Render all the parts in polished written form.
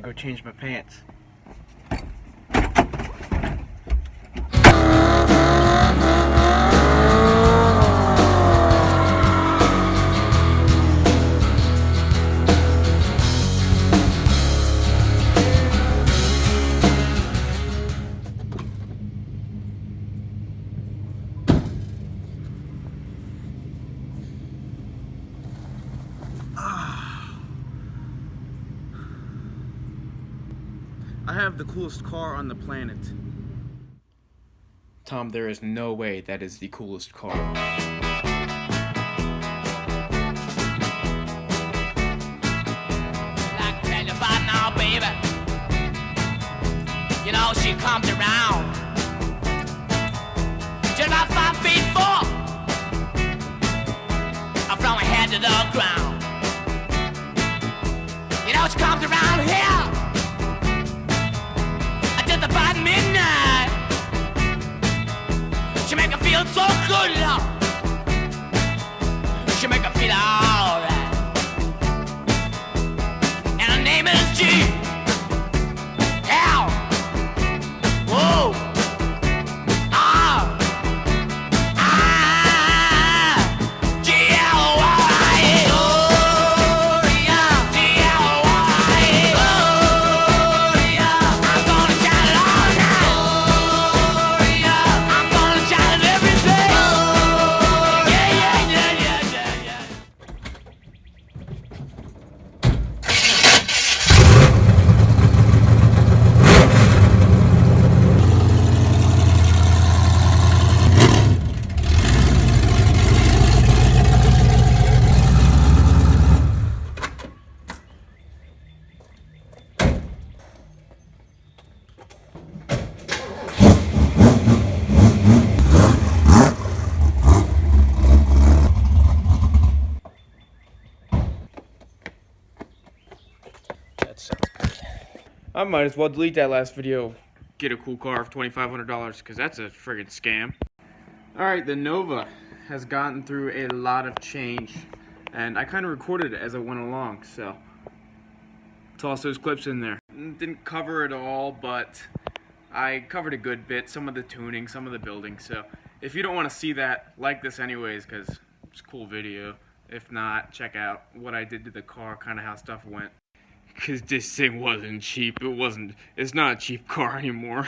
go change my pants. I have the coolest car on the planet. Tom, there is no way that is the coolest car. Like tell you about now, baby. You know she comes around. Just about 5'4", from her head to the ground. You know she comes around here. About midnight, she make her feel so good, Lord. She make her feel alright. And her name is G. L. Whoa. R. I. G. L. Y. Gloria. G. L. Y. Gloria. I'm gonna shout it all night. Gloria. I'm gonna shout it every day. Yeah, yeah, yeah, yeah, yeah, yeah. That sounds good. I might as well delete that last video. Get a cool car for $2,500 because that's a friggin' scam. Alright, the Nova has gotten through a lot of change. And I kind of recorded it as I went along, so toss those clips in there. Didn't cover it all, but I covered a good bit. Some of the tuning, some of the building. So if you don't want to see that, like this anyways because it's a cool video. If not, check out what I did to the car, kind of how stuff went. Because this thing wasn't cheap. It's not a cheap car anymore.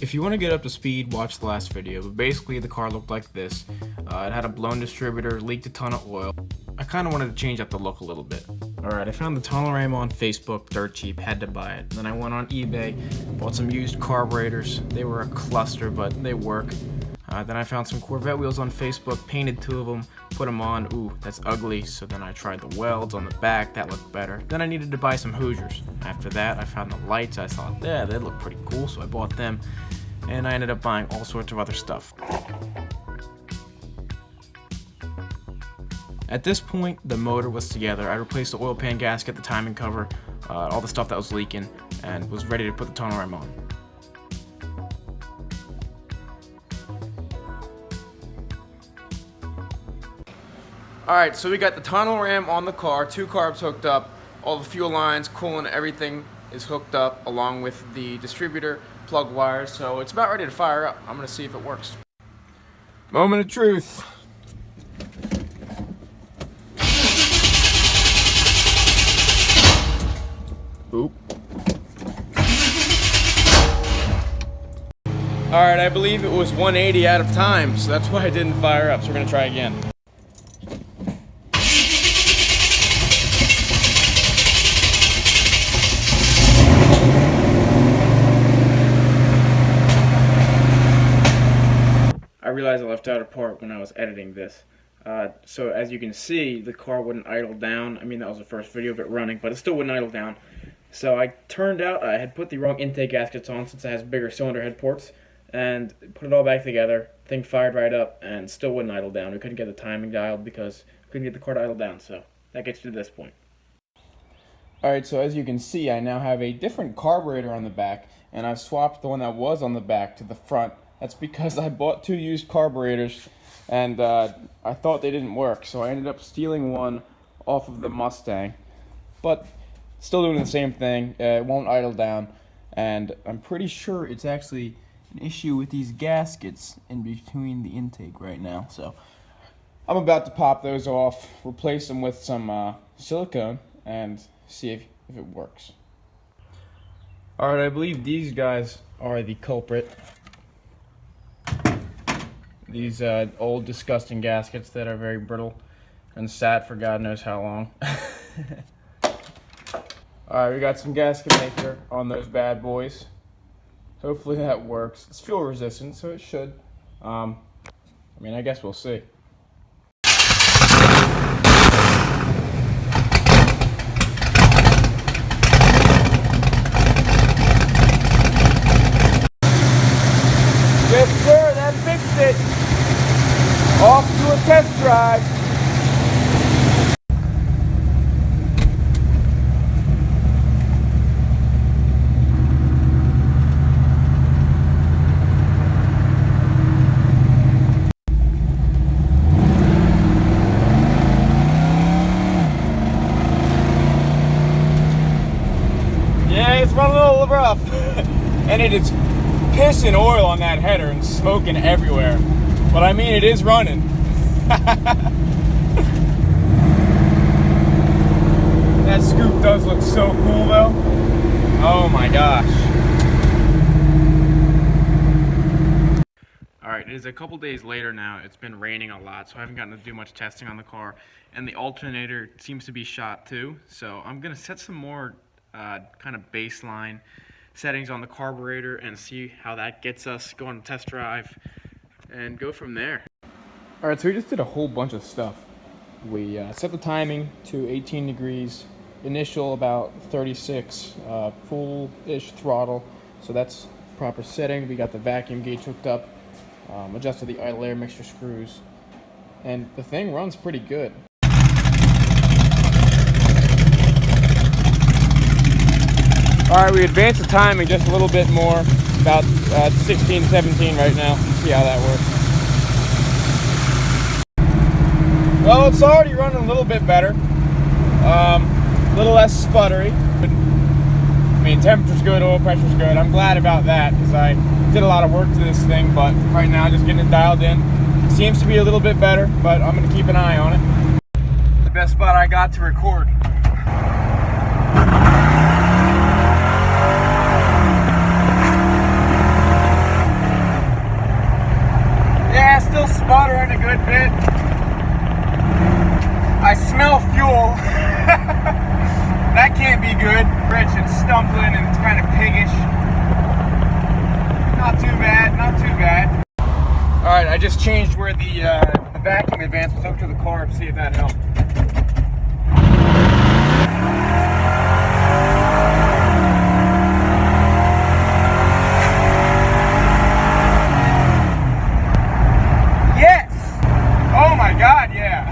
If you want to get up to speed, watch the last video. But basically, the car looked like this. It had a blown distributor, leaked a ton of oil. I kind of wanted to change up the look a little bit. Alright, I found the tunnel ram on Facebook, dirt cheap, had to buy it. Then I went on eBay, bought some used carburetors. They were a cluster, but they work. Then I found some Corvette wheels on Facebook, painted 2 of them, put them on. Ooh, that's ugly. So then I tried the welds on the back, that looked better. Then I needed to buy some Hoosiers. After that, I found the lights. I thought, yeah, they look pretty cool, so I bought them. And I ended up buying all sorts of other stuff. At this point, the motor was together. I replaced the oil pan gasket, the timing cover, all the stuff that was leaking, and was ready to put the tunnel ram on. Alright, so we got the tunnel ram on the car, 2 carbs hooked up, all the fuel lines, coolant, everything is hooked up along with the distributor plug wires, so it's about ready to fire up. I'm going to see if it works. Moment of truth. Oop. Alright, I believe it was 180 out of time, so that's why it didn't fire up, so we're going to try again. I realized I left out a part when I was editing this. So as you can see, the car wouldn't idle down. I mean, that was the first video of it running, but it still wouldn't idle down. So I turned out I had put the wrong intake gaskets on since it has bigger cylinder head ports, and put it all back together. Thing fired right up and still wouldn't idle down. We couldn't get the timing dialed because we couldn't get the car to idle down, so that gets you to this point. Alright, so as you can see, I now have a different carburetor on the back, and I've swapped the one that was on the back to the front. That's because I bought 2 used carburetors, and I thought they didn't work, so I ended up stealing one off of the Mustang. But Still doing the same thing. It won't idle down, and I'm pretty sure it's actually an issue with these gaskets in between the intake right now. So I'm about to pop those off, replace them with some silicone, and see if it works. Alright, I believe these guys are the culprit. These old, disgusting gaskets that are very brittle and sat for God knows how long. Alright, we got some gasket maker on those bad boys. Hopefully that works. It's fuel resistant, so it should. I mean, I guess we'll see. Yes, sir, that fixed it. Off to a test drive. Yeah, it's running a little rough. And it is pissing oil on that header and smoking everywhere. But I mean, it is running. That scoop does look so cool though. Oh my gosh. Alright, it is a couple days later now. It's been raining a lot, so I haven't gotten to do much testing on the car. And the alternator seems to be shot too. So I'm going to set some more kind of baseline settings on the carburetor and see how that gets us, go on a test drive, and go from there. Alright, so we just did a whole bunch of stuff. We set the timing to 18 degrees, initial about 36, full-ish throttle, so that's proper setting. We got the vacuum gauge hooked up, adjusted the idle air mixture screws, and the thing runs pretty good. Alright, we advanced the timing just a little bit more, about 16, 17 right now. See how that works. Well, it's already running a little bit better. A little less sputtery. I mean, temperature's good, oil pressure's good. I'm glad about that because I did a lot of work to this thing, but right now just getting it dialed in. It seems to be a little bit better, but I'm going to keep an eye on it. The best spot I got to record. Yeah, still sputtering a good bit. I smell fuel. That can't be good. Rich and stumbling and it's kind of piggish. Not too bad, not too bad. Alright, I just changed where the vacuum advance was hooked to the car to see if that helped. Oh my God, yeah.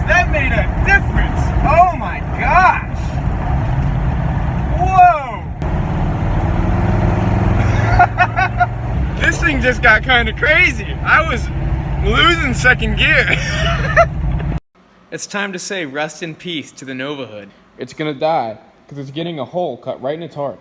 That made a difference. Oh my gosh. Whoa. This thing just got kind of crazy. I was losing second gear. It's time to say rest in peace to the Nova hood. It's gonna die because it's getting a hole cut right in its heart.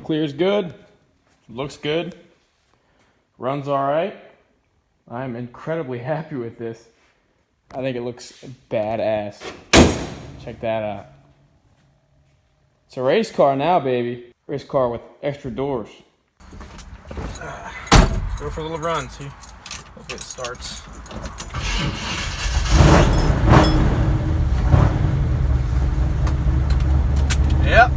Clear's good, looks good, runs all right. I'm incredibly happy with this. I think it looks badass. Check that out. It's a race car now, baby. Race car with extra doors. Go for a little run, see? Hopefully it starts. Yep.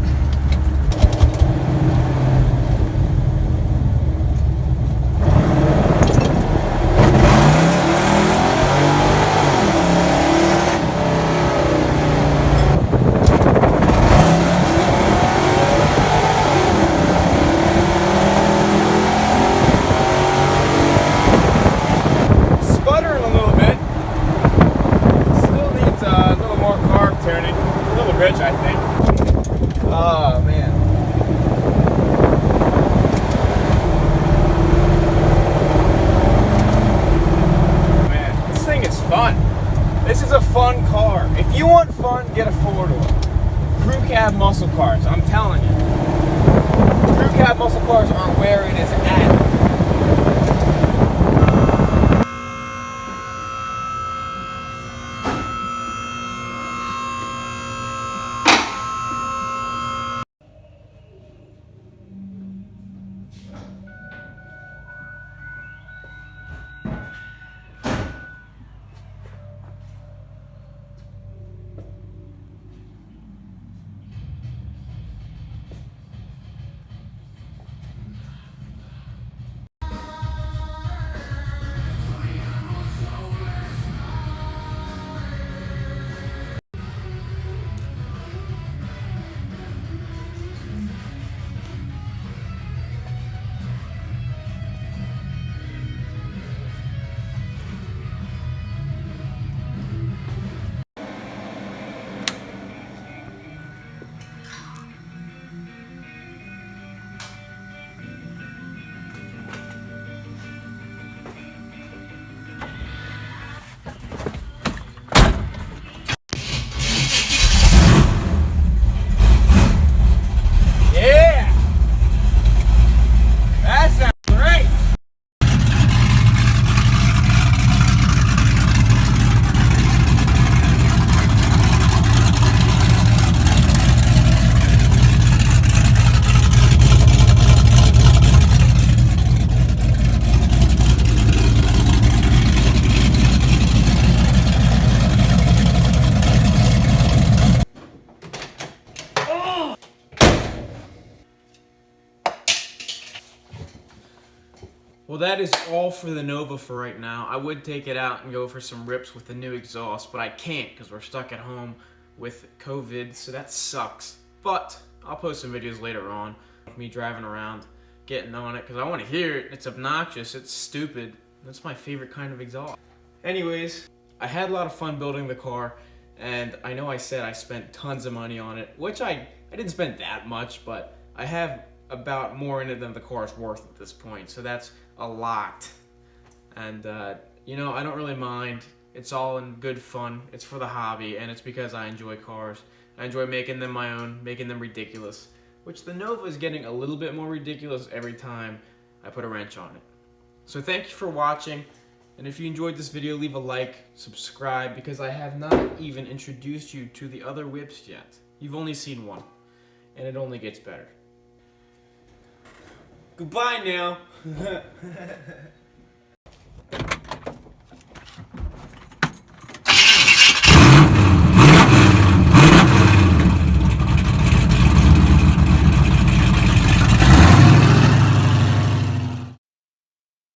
This is a fun car. If you want fun, get a four-door. Crew cab muscle cars, I'm telling you. Crew cab muscle cars are where it is at. Well, that is all for the Nova for right now. I would take it out and go for some rips with the new exhaust, but I can't because we're stuck at home with COVID, so that sucks. But I'll post some videos later on of me driving around, getting on it, because I want to hear it. It's obnoxious, it's stupid. That's my favorite kind of exhaust. Anyways, I had a lot of fun building the car, and I know I said I spent tons of money on it, which I didn't spend that much, but I have about more in it than the car is worth at this point, so that's a lot. And you know, I don't really mind. It's all in good fun. It's for the hobby, and it's because I enjoy cars. I enjoy making them my own, making them ridiculous, which the Nova is getting a little bit more ridiculous every time I put a wrench on it. So thank you for watching, and if you enjoyed this video, leave a like, subscribe, because I have not even introduced you to the other whips yet. You've only seen one, and it only gets better. Goodbye now.